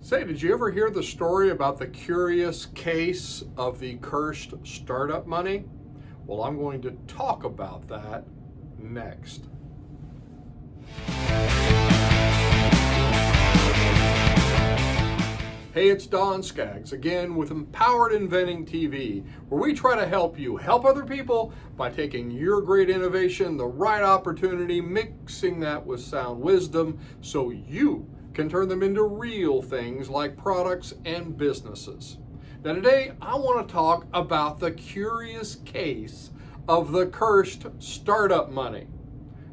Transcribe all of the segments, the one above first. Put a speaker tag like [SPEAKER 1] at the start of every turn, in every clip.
[SPEAKER 1] Say, did you ever hear the story about the curious case of the cursed startup money? Well, I'm going to talk about that next. Hey, it's Don Skaggs again with Empowered Inventing TV, where we try to help you help other people by taking your great innovation, the right opportunity, mixing that with sound wisdom so you can turn them into real things like products and businesses. Now today I want to talk about the curious case of the cursed startup money.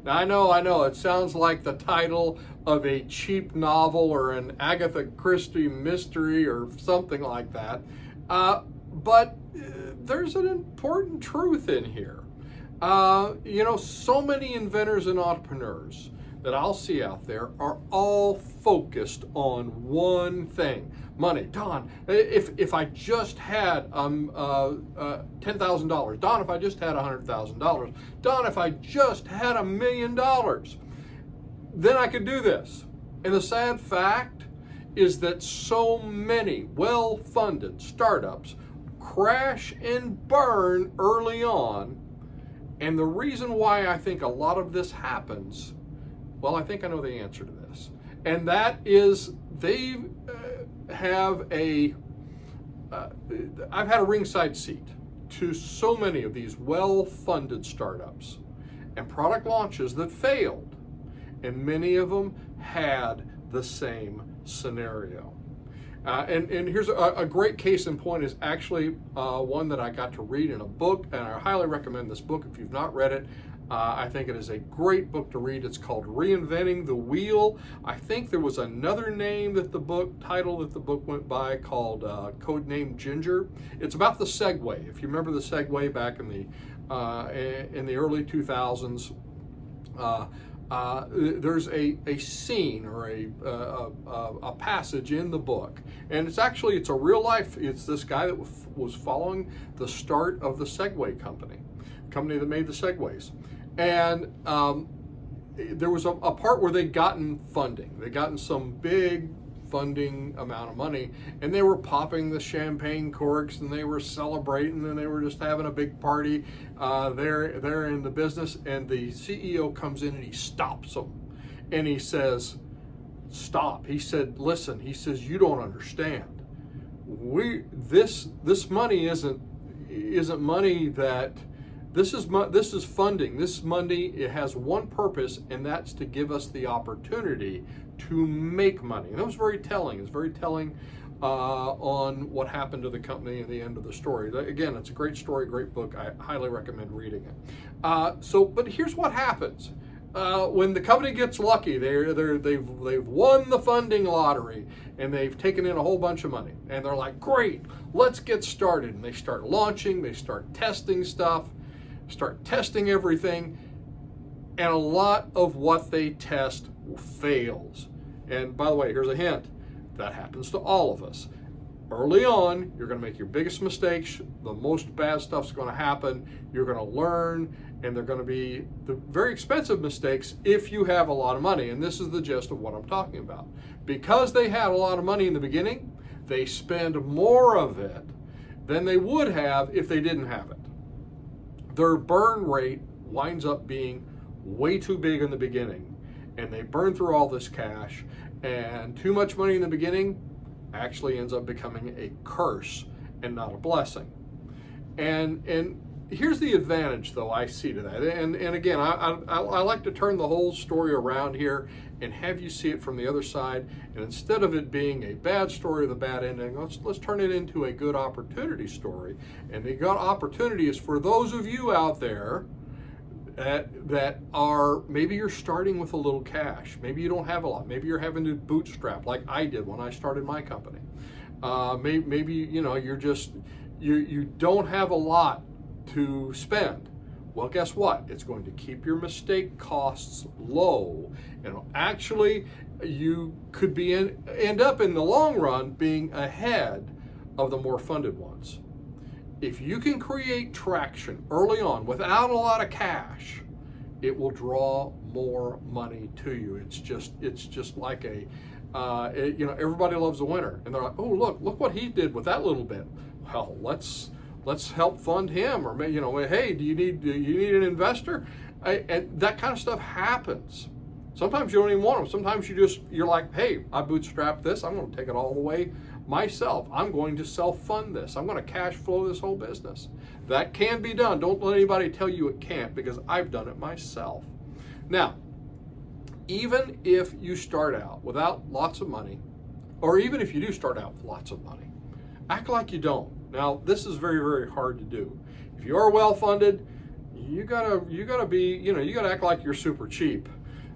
[SPEAKER 1] Now I know, it sounds like the title of a cheap novel or an Agatha Christie mystery or something like that, but there's an important truth in here. So many inventors and entrepreneurs that I'll see out there are all focused on one thing: money. Don, if I just had $10,000. Don, if I just had $100,000. Don, if I just had $1 million, then I could do this. And the sad fact is that so many well-funded startups crash and burn early on. And the reason why I think a lot of this happens, well, I think I know the answer to this. And that is I've had a ringside seat to so many of these well-funded startups and product launches that failed. And many of them had the same scenario. And here's a great case in point is actually one that I got to read in a book, and I highly recommend this book if you've not read it. I think it is a great book to read. It's called Reinventing the Wheel. I think there was another name that the book went by called Codename Ginger. It's about the Segway. If you remember the Segway back in the early 2000s, there's a scene or a passage in the book, and it's a real life. It's this guy that was following the start of the Segway company that made the Segways. And there was a part where they'd gotten funding. They'd gotten some big funding amount of money, and they were popping the champagne corks, and they were celebrating, and they were just having a big party. They're in the business, and the CEO comes in and he stops them, and he says, "Stop." He said, "Listen." He says, "You don't understand. This money isn't money that." This is funding. This money, it has one purpose, and that's to give us the opportunity to make money. And that was very telling. It's very telling on what happened to the company at the end of the story. Again, it's a great story, great book. I highly recommend reading it. But here's what happens. When the company gets lucky, they've won the funding lottery, and they've taken in a whole bunch of money. And they're like, great, let's get started. And they start launching, they start testing stuff, start testing everything, and a lot of what they test fails. And by the way, here's a hint: that happens to all of us. Early on, you're going to make your biggest mistakes. The most bad stuff's going to happen. You're going to learn, and they're going to be the very expensive mistakes if you have a lot of money. And this is the gist of what I'm talking about. Because they had a lot of money in the beginning, they spend more of it than they would have if they didn't have it. Their burn rate winds up being way too big in the beginning, and they burn through all this cash, and too much money in the beginning actually ends up becoming a curse and not a blessing. And here's the advantage, though, I see to that. And again, I like to turn the whole story around here and have you see it from the other side. And instead of it being a bad story with a bad ending, let's turn it into a good opportunity story. And the good opportunity is for those of you out there that are, maybe you're starting with a little cash. Maybe you don't have a lot. Maybe you're having to bootstrap like I did when I started my company. Maybe you don't have a lot to spend. Well, guess what? It's going to keep your mistake costs low, and actually you could end up in the long run being ahead of the more funded ones. If you can create traction early on without a lot of cash, it will draw more money to you. It's just like Everybody loves a winner, and they're like, oh, look what he did with that little bit. Well, let's help fund him, or hey, do you need an investor? And that kind of stuff happens. Sometimes you don't even want them. Sometimes you're like, hey, I bootstrapped this. I'm going to take it all the way myself. I'm going to self-fund this. I'm going to cash flow this whole business. That can be done. Don't let anybody tell you it can't, because I've done it myself. Now, even if you start out without lots of money, or even if you do start out with lots of money, act like you don't. Now, this is very, very hard to do. If you are well funded, you gotta act like you're super cheap.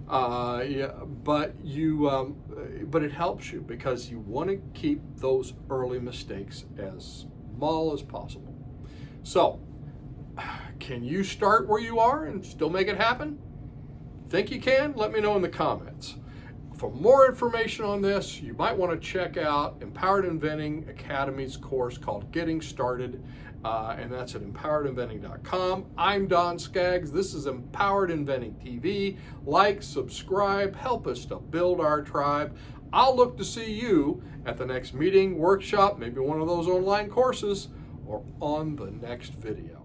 [SPEAKER 1] But it helps you, because you want to keep those early mistakes as small as possible. So, can you start where you are and still make it happen? Think you can? Let me know in the comments. For more information on this, you might want to check out Empowered Inventing Academy's course called Getting Started, and that's at empoweredinventing.com. I'm Don Skaggs. This is Empowered Inventing TV. Like, subscribe, help us to build our tribe. I'll look to see you at the next meeting, workshop, maybe one of those online courses, or on the next video.